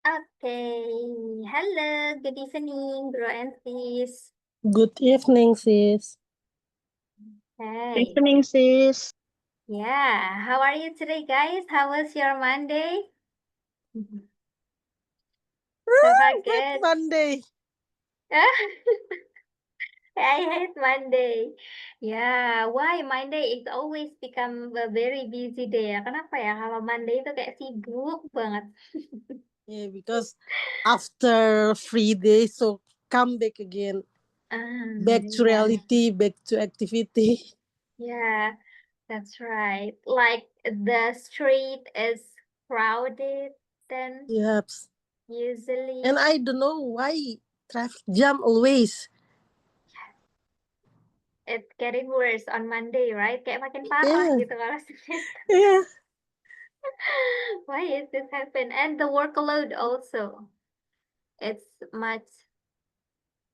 Okay. Hello, good evening, bro and sis. Good evening, sis. Hey. Evening, sis. Yeah, how are you today, guys? How was your Monday? So far Hate good. Monday. I hate Monday. Yeah, why Monday is always become a very busy day ya? Kenapa ya? Kalau Monday itu kayak sibuk banget. Yeah, because after free day, so come back again. Back to Yeah. reality, back to activity. Yeah, that's right. Like the street is crowded then Yep. usually. And I don't know why traffic jam always. It's getting worse on Monday, right? Kayak makin parah Yeah. gitu kalau Senin. Yeah. Why is this happen? And the workload also. It's much,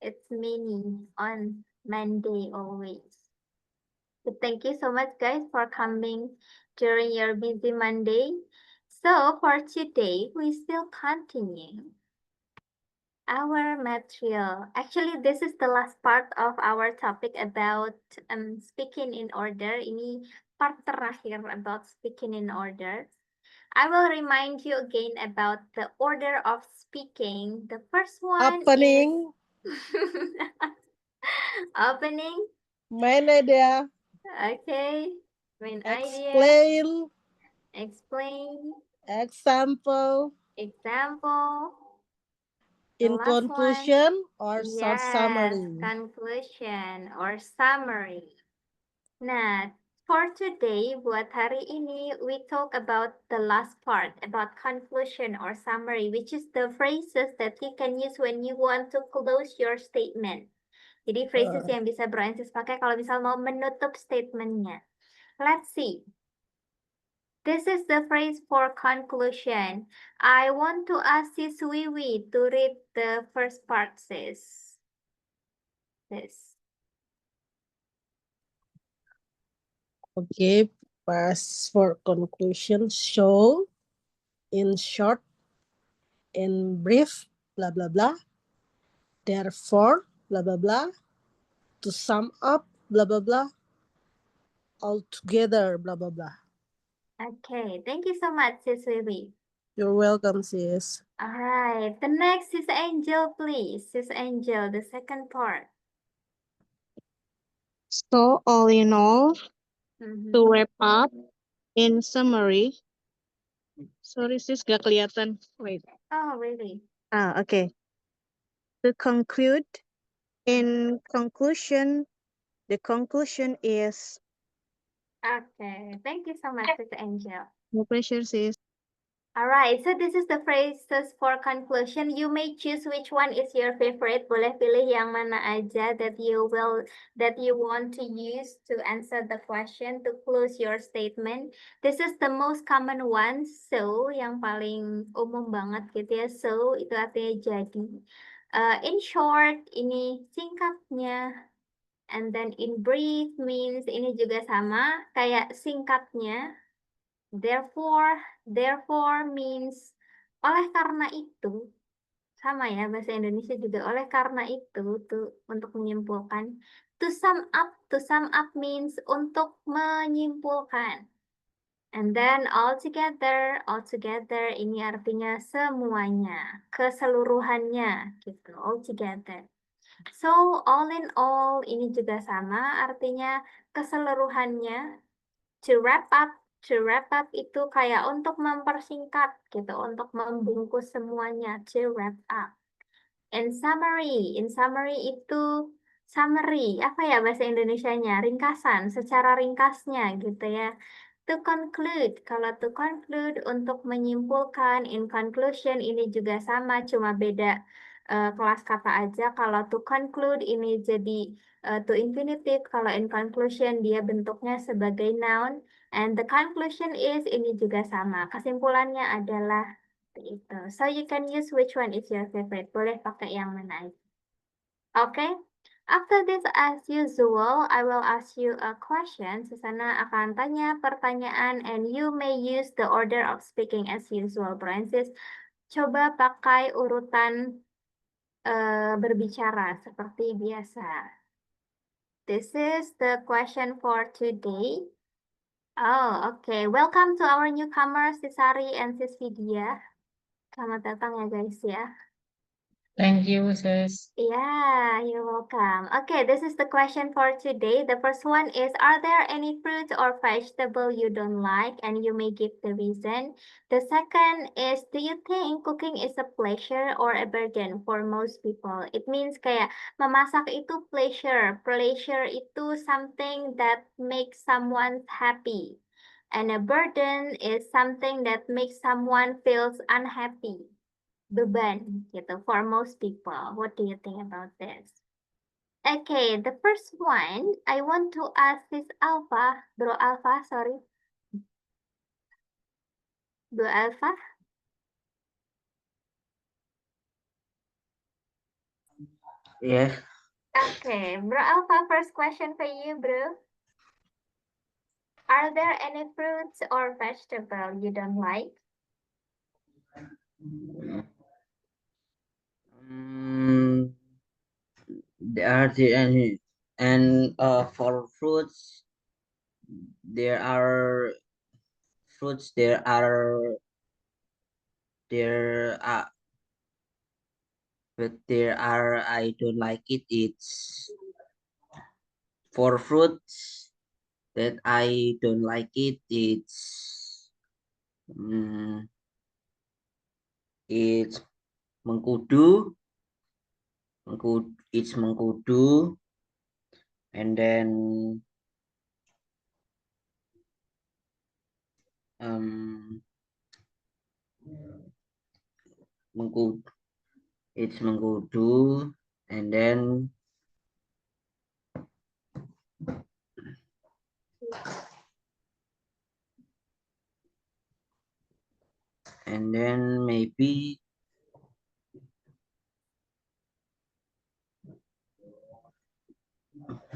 it's many on Monday always. So thank you so much, guys, for coming during your busy Monday. So for today, we still continue our material. Actually, this is the last part of our topic about speaking in order. Ini part terakhir about speaking in order. I will remind you again about the order of speaking. The first one Opening. is opening. Main idea. Okay. Main idea. Explain. Explain. Example. Example. The In last one. conclusion or short Yes, summary. conclusion or summary. Nah, for today, buat hari ini, we talk about the last part, about conclusion or summary, which is the phrases that you can use when you want to close your statement. Jadi phrases yang bisa Bro Ansis pakai kalau misal mau menutup statementnya. Let's see. This is the phrase for conclusion. I want to ask Sis Wiwi to read the first part, sis. This. Okay, pass for conclusion. So, in short, in brief, blah blah blah. Therefore, blah blah blah. To sum up, blah blah blah. Altogether, blah blah blah. Okay, thank you so much, Sis Wiwi. You're welcome, sis. All right, the next is Angel, please. Sis Angel, the second part. So, all in all, to wrap up, in summary, sorry sis, gak kelihatan. Wait. Oh, really? Okay. To conclude, in conclusion, the conclusion is... Okay, thank you so much, Sis Angel. No pressure, sis. All right, so this is the phrases for conclusion. You may choose which one is your favorite. Boleh pilih yang mana aja that you want to use to answer the question to close your statement. This is the most common one. So, yang paling umum banget gitu ya. So itu artinya jadi. In short, ini singkatnya. And then in brief means ini juga sama kayak singkatnya. Therefore means oleh karena itu, sama ya bahasa Indonesia juga oleh karena itu tuh untuk menyimpulkan. To sum up means untuk menyimpulkan. And then altogether ini artinya semuanya, keseluruhannya gitu, altogether. So all in all ini juga sama artinya keseluruhannya. To wrap up itu kayak untuk mempersingkat gitu, untuk membungkus semuanya, to wrap up. In summary itu summary, apa ya bahasa Indonesianya? Ringkasan, secara ringkasnya gitu ya. To conclude, kalau to conclude untuk menyimpulkan, in conclusion ini juga sama, cuma beda kelas kata aja. Kalau to conclude ini jadi to infinitive, kalau in conclusion dia bentuknya sebagai noun. And the conclusion is ini juga sama. Kesimpulannya adalah itu. So you can use which one is your favorite. Boleh pakai yang mana aja. Okay. After this, as usual, I will ask you a question. Susana akan tanya pertanyaan and you may use the order of speaking as usual, Francis. Coba pakai urutan berbicara seperti biasa. This is the question for today. Oh, okay. Welcome to our newcomers, Sis Sari and Sis Vidya. Selamat datang ya guys ya. Thank you, sis. Yeah, you're welcome. Okay, this is the question for today. The first one is, are there any fruit or vegetable you don't like? And you may give the reason. The second is, do you think cooking is a pleasure or a burden for most people? It means kayak memasak itu pleasure. Pleasure itu something that makes someone happy. And a burden is something that makes someone feels unhappy. Beban gitu for most people. What do you think about this? Okay, the first one I want to ask is Bro Alpha, sorry. Bro Alpha. Yes. Okay, Bro Alpha, first question for you, bro. Are there any fruits or vegetable you don't like? There are and for fruits there are there are but there are I don't like it. It's for fruits that I don't like it. It's mengkudu. It's mengkudu, and then it's mengkudu, and then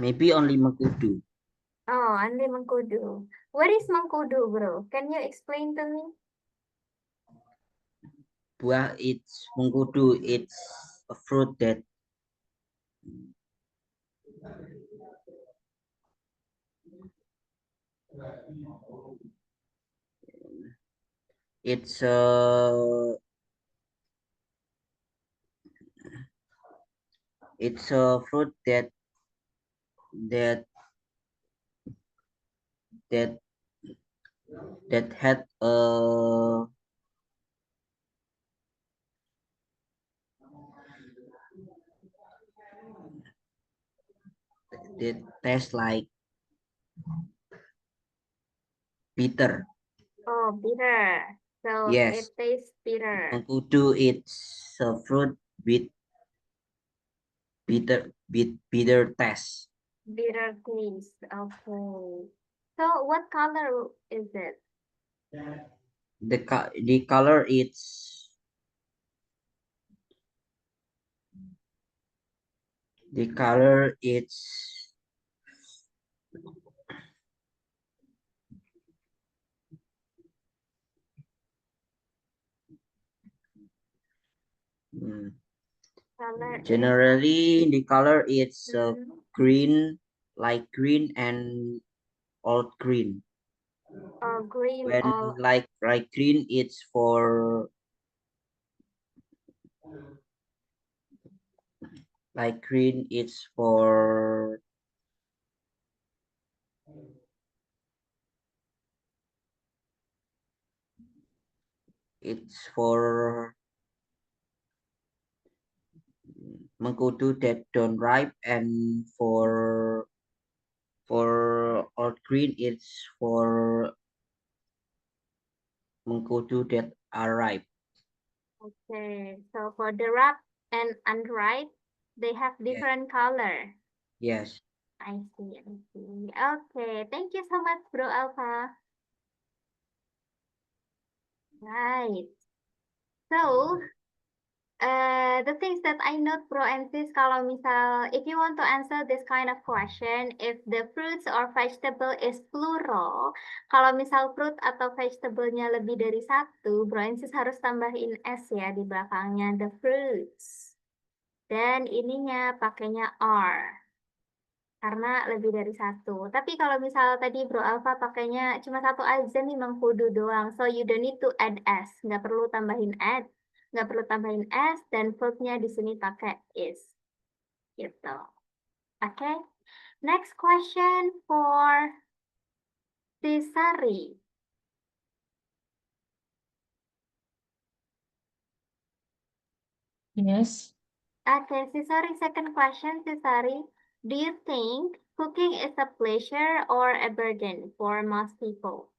maybe only mengkudu. Oh, only mengkudu. What is mengkudu, bro? Can you explain to me? Buah, it's mengkudu. It's a fruit that it's a fruit that had that tastes like bitter. Oh, bitter. So Yes. it tastes bitter. Mengkudu, it's a fruit with bitter taste. Bitter taste. Okay. So what color is it? The color it's Color generally the color it's green. green, light green and old green. Green When or like light green, it's for light green. It's for mengkudu that don't ripe, and for old green, it's for mengkudu that are ripe. okay. So for the ripe and unripe, they have different color. Yes. I see. I see. Okay. Thank you so much, Bro Alpha. Right. So, The things that I note, bro and sis, kalau misal, if you want to answer this kind of question, if the fruits or vegetable is plural, kalau misal fruit atau vegetable-nya lebih dari satu, bro and sis harus tambahin s ya di belakangnya, the fruits. Dan ininya pakainya are. Karena lebih dari satu. Tapi kalau misal tadi Bro Alfa pakainya cuma satu aja nih mengkudu doang. So you don't need to add s. Nggak perlu tambahin add. Nggak perlu tambahin s. Dan verbnya di sini pakai is. Gitu. Oke. Next question for Sisari. Yes. Okay, Sisari, second question, Sisari. Do you think cooking is a pleasure or a burden for most people?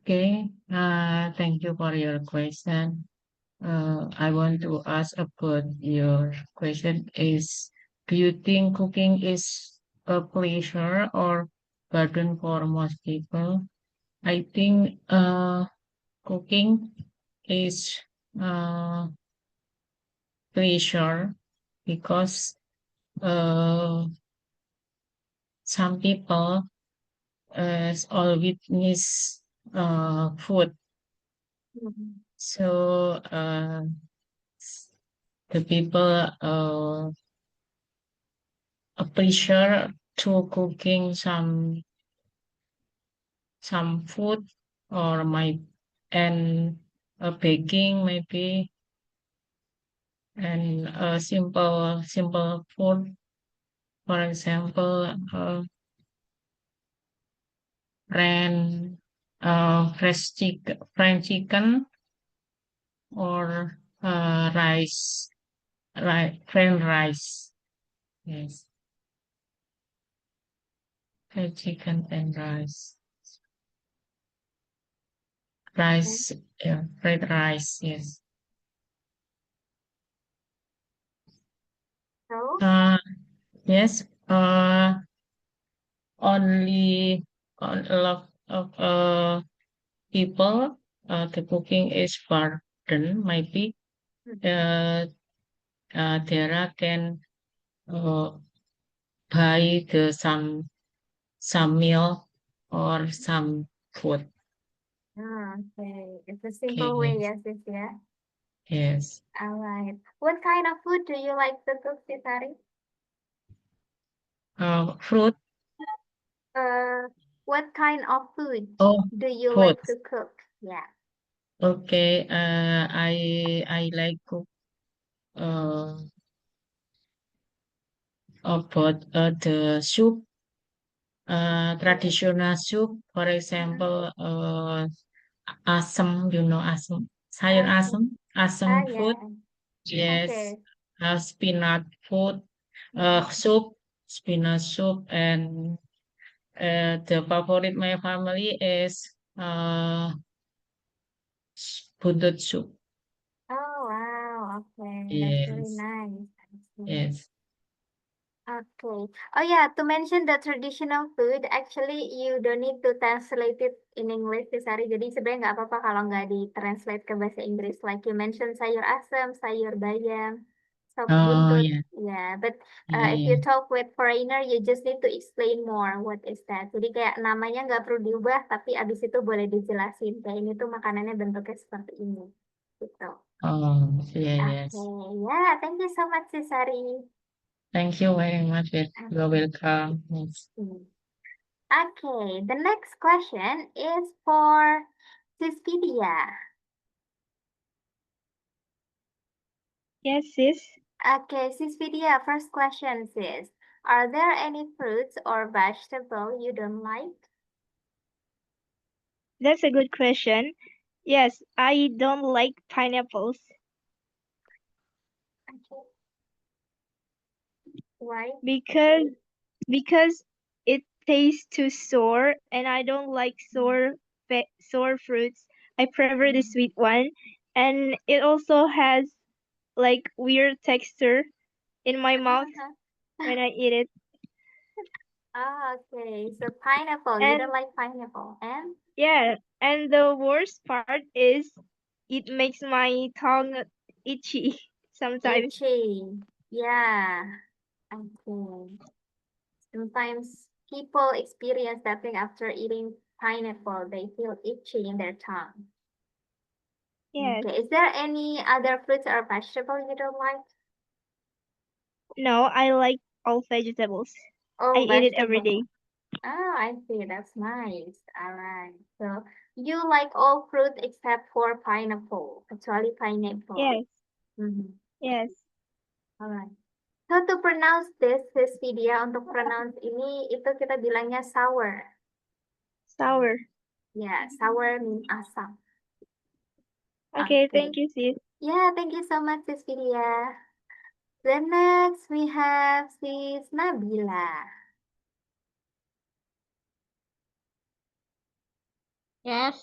Okay. Thank you for your question. I want to ask about your question is, do you think cooking is a pleasure or burden for most people? I think cooking is pleasure because some people always miss food. So the people appreciate to cooking some food or and baking maybe and simple food, for example fried chicken or rice, fried rice. Yes, fried chicken and rice. Rice, yeah, fried rice, yes. So, Yes, only on a lot of people, the cooking is burden. Maybe Dara can buy some meal or some food. okay. It's a simple Okay, way, yes, sis, yeah. yes. All right. What kind of food do you like to cook, Sisari? Fruit. What kind of food Oh, do you food. like to cook? Yeah. Okay. I like cook about the soup. Traditional soup, for example, asam, asam, sayur asam Ah, food, yeah. yes, Okay. spinach food, soup, spinach soup, and the favorite my family is buntut soup. Oh, wow. Okay. That's really Yes, nice. I see. yes. Okay. Oh yeah, to mention the traditional food, actually you don't need to translate it in English, Sari. Jadi sebenarnya nggak apa-apa kalau nggak di-translate ke bahasa Inggris. Like you mentioned sayur asam, sayur bayam, sop Oh, buntut. yeah, Yeah, but yeah, if yeah. you talk with foreigner, you just need to explain more what is that. Jadi kayak namanya nggak perlu diubah, tapi abis itu boleh dijelasin. Kayak ini tuh makanannya bentuknya seperti ini. Gitu. Oh, yeah, Okay. yes. Yeah, thank you so much, Sari. Thank you very much. You're welcome. Yes. Okay, the next question is for Sispedia. Yes, sis. Okay, Sispedia, first question sis. Are there any fruits or vegetable you don't like? That's a good question. Yes, I don't like pineapples. Okay. Why? Because it tastes too sour, and I don't like sour fruits. I prefer the sweet one, and it also has like weird texture in my mouth when I eat it. Ah, okay, so pineapple, you And don't like pineapple, and? yeah, and the worst part is it makes my tongue itchy sometimes. Itchy. Yeah. Okay. Sometimes people experience that thing after eating pineapple. They feel itchy in their tongue. Yes. Okay. Is there any other fruits or vegetable you don't like? No, I like all vegetables. I Oh, eat it every vegetable. day. Oh, I see. That's nice. All right. So you like all fruit except for pineapple, actually pineapple. Yes. Mhm. Yes. All right. So to pronounce this video, untuk pronounce ini itu kita bilangnya sour. Sour. Yeah, sour means asam. Okay, Okay. thank you, sis. Yeah, thank you so much, Sis Vidya. Then next we have Sis Nabila. Yes.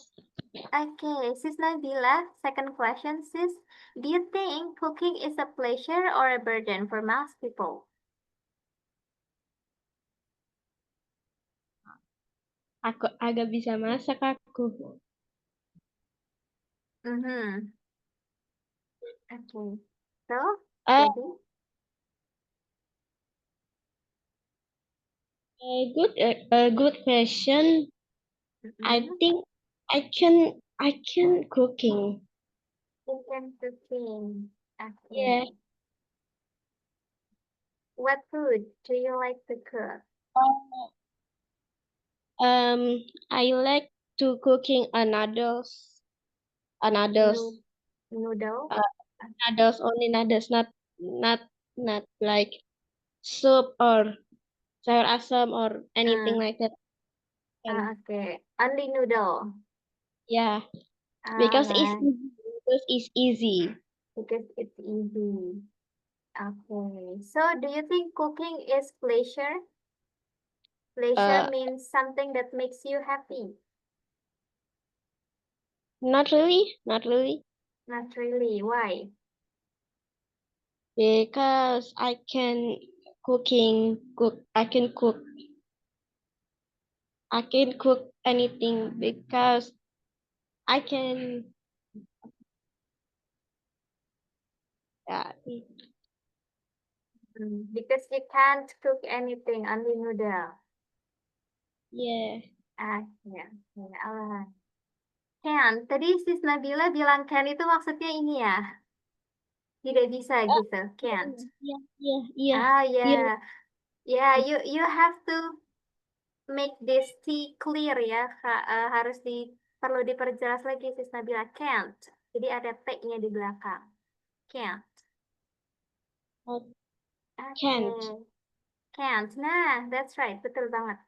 Okay, Sis Nabila, second question, Sis. Do you think cooking is a pleasure or a burden for most people? Aku agak bisa masak aku. Mm-hmm. Okay. So, Uh, jadi, a good question. I mm-hmm. think I can cooking. You can cooking. Okay. Yeah. What food do you like to cook? I like to cooking noodles. Noodles. Noodle? Noodles, only noodles, not like soup or sayur asam or anything like that. Okay. Only noodle. Yeah, because Alright. it's easy. Because it's easy. Okay. So, do you think cooking is pleasure? Pleasure Uh, means something that makes you happy. not really, not really, Not really. Why? because I can cook. I can cook anything because I can. Yeah, Because you can't cook anything, only noodle. yeah. Ya. Alright. Can. Tadi Sis Nabila bilang can itu maksudnya ini ya? Tidak bisa gitu. Can't. Yeah. Ah, Yeah. yeah. You have to make this T clear ya. Harus perlu diperjelas lagi Sis Nabila. Can't. Jadi ada T-nya di belakang. Can't. Can't. Okay. Can't. Nah, that's right. Betul banget.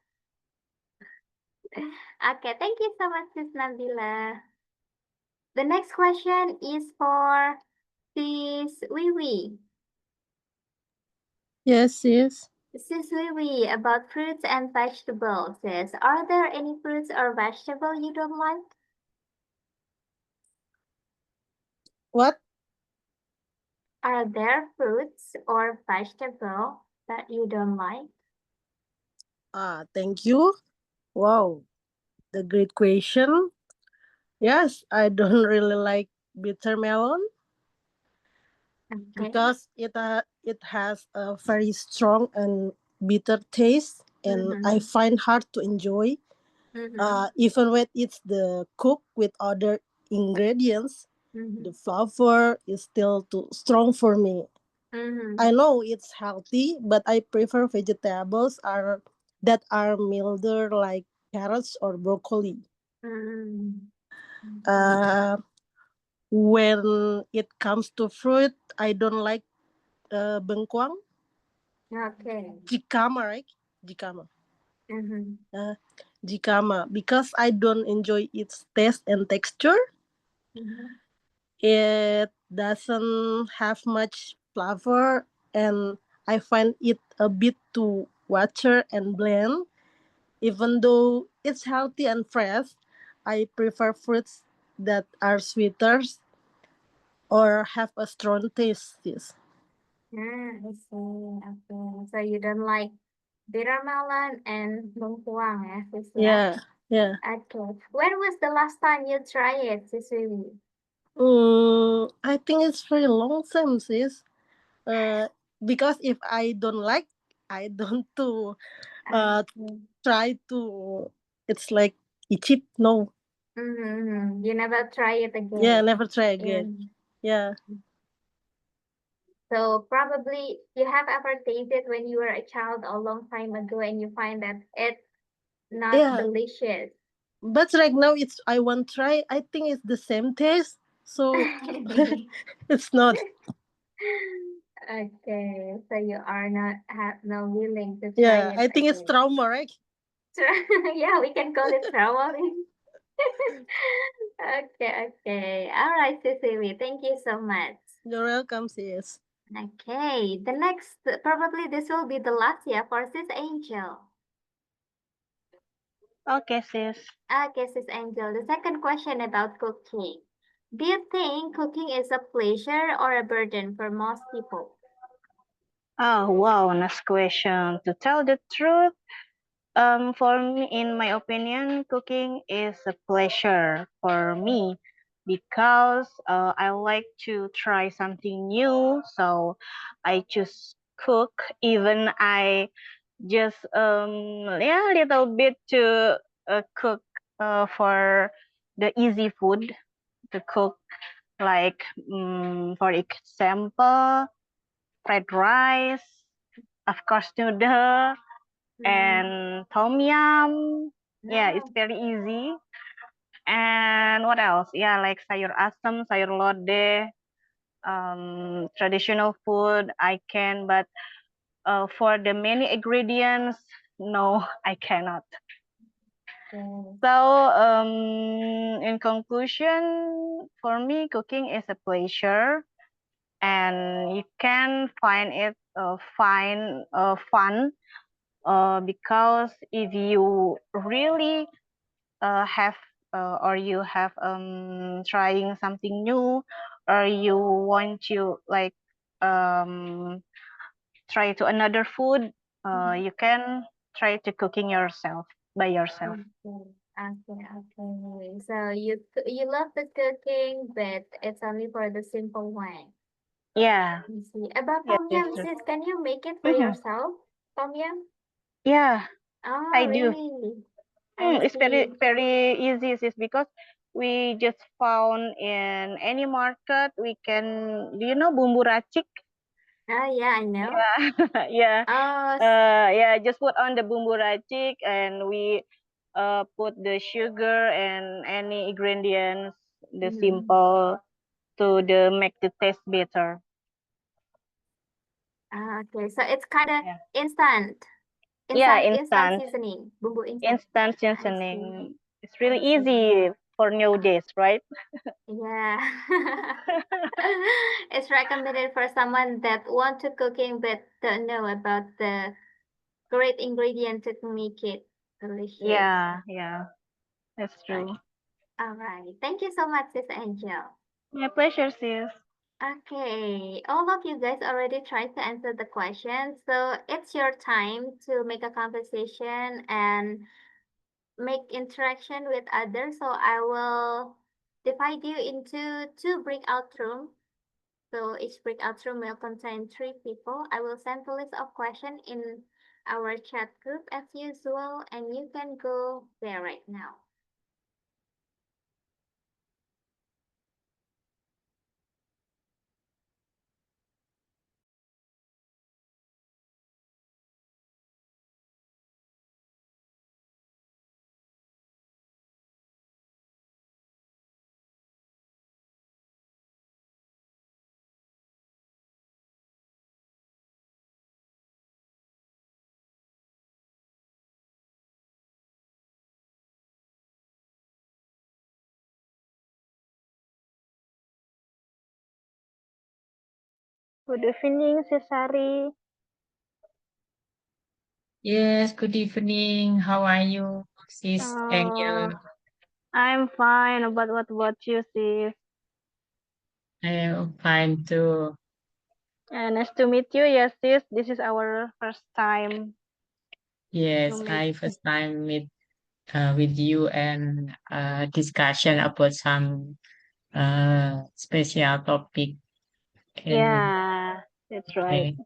Okay, thank you so much, Sis Nabila. The next question is for Sis Wiwi. Yes, yes. Sis Wiwi, about fruits and vegetables, sis, are there any fruits or vegetable you don't like? What? Are there fruits or vegetable that you don't like? Thank you. Wow, the great question. Yes, I don't really like bitter melon Okay. because it has a very strong and bitter taste, and I find hard to enjoy. Even when it's the cook with other ingredients, the flavor is still too strong for me. I know it's healthy, but I prefer vegetables that are milder, like carrots or broccoli. When it comes to fruit, I don't like bengkuang. Okay. Jicama, right? Jicama. Jicama, because I don't enjoy its taste and texture. It doesn't have much flavor, and I find it a bit too water and bland. Even though it's healthy and fresh, I prefer fruits that are sweeter or have a strong taste. Yes. I see. Okay. So you don't like bitter melon and bengkuang, ya, sis? Yeah. Okay. When was the last time you tried it, Sis Wiwi? I think it's very long time, sis. Because if I don't like, I don't to try to. It's like cheap. No, You never try it again. yeah, never try again. Yeah. So probably you have ever tasted when you were a child a long time ago and you find that it's not Yeah. delicious. But right now, I want try. I think it's the same taste. So it's not. Okay, so you are not have no willing to try Yeah, it I think it's again. trauma, right? Yeah, we can call it trauma. Okay. All right, Cecily, thank you so much. You're welcome, sis. Okay, the next, probably this will be the last, yeah, for Sis Angel. Okay, sis. Okay, Sis Angel, the second question about cooking. Do you think cooking is a pleasure or a burden for most people? Oh, wow, nice question. To tell the truth, for me, in my opinion, cooking is a pleasure for me because I like to try something new. So I just cook, even I just yeah, a little bit to cook for the easy food to cook, like for example, fried rice, of course, noodle and tom yum. Yeah, it's very easy. And what else? Yeah, like sayur asam, sayur lodeh, traditional food I can, but for the many ingredients, no, I cannot. So, in conclusion, for me, cooking is a pleasure, and you can find it fun because if you really have or you have trying something new, or you want to like try to another food, you can try to cooking yourself by yourself. Okay. So you love the cooking, but it's only for the simple one. Yeah. I see. About Yes, tom yes, yum, yes. sis, can you make it for Mhm. yourself? Tom yum? Yeah, Oh, I do. really? I It's very see. very easy, sis, because we just found in any market we can. Do you know bumbu racik? Oh, yeah, I know. Yeah, yeah. Oh, Yeah, just put on the bumbu racik and we put the sugar and any ingredients, the simple to the make the taste better. okay. So it's kind of Yeah. instant. Yeah, Instant instant. seasoning. Bumbu instant. Instant I see. seasoning. It's really I see. easy for nowadays, right? Yeah. It's recommended for someone that want to cooking but don't know about the great ingredient to make it delicious. Yeah, that's true. All right. Thank you so much, Sis Angel. My pleasure, sis. Okay, all of you guys already tried to answer the question, so it's your time to make a conversation and make interaction with others. So I will divide you into two breakout rooms. So each breakout room will contain 3 people. I will send a list of questions in our chat group as usual, and you can go there right now. Good evening, Cesari. Yes, good evening. How are you, Sis Angel? I'm fine. But what about you, sis? I am fine too. Nice to meet you. Yes, sis. This is our first time Yes, to meet. I first time meet with you and discussion about some special topic. And Yeah, that's right. okay.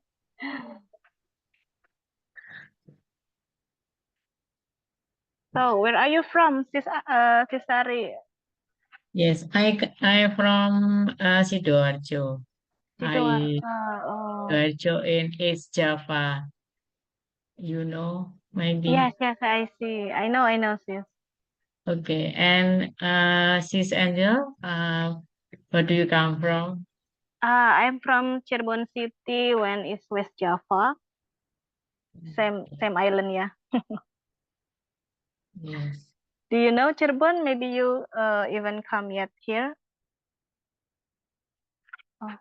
So, where are you from, Sis Sari? Yes, I from Sidoarjo. I Oh, Sidoarjo in East Java. Maybe. yes, I see. I know, sis. Okay, and Sis Angel, where do you come from? I'm from Cirebon City, when it's West Java. Same island, yeah. Yes. Do you know Cirebon? Maybe you even come yet here. Oh.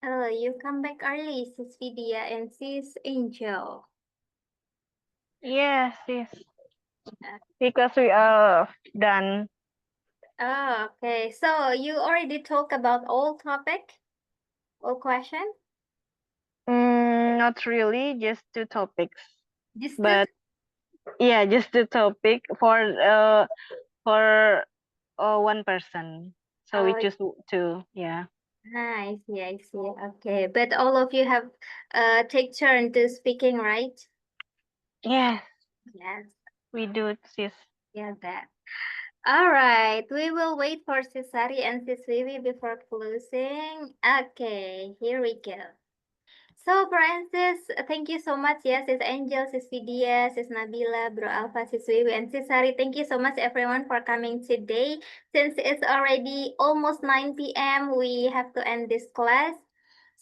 Oh, you come back early, Sis Vidya and Sis Angel. Yes, yes. Uh, Because we are done. Oh, okay. So you already talked about all topic, all question? Not really, just 2 topics. Just But yeah, just 2 topic for one person. So we Oh, choose 2. Yeah. I see. Okay, but all of you have take turn to speaking, right? Yes, Yes, we do, sis. yeah, that. All right, we will wait for Sis Sari and Sis Vivi before closing. Okay, here we go. So, Francis, thank you so much. Yes, Sis Angel, Sis Vidya, Sis Nabila, Bro Alpha, Sis Vivi, and Sis Sari. Thank you so much, everyone, for coming today. Since it's already almost 9 p.m., we have to end this class.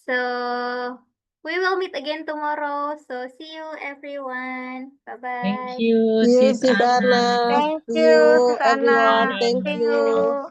So, we will meet again tomorrow. So, see you, everyone. Thank Bye-bye. you, See you, Sis si Anna. Dana. Thank See you, you, Susana. everyone. Thank See you. you.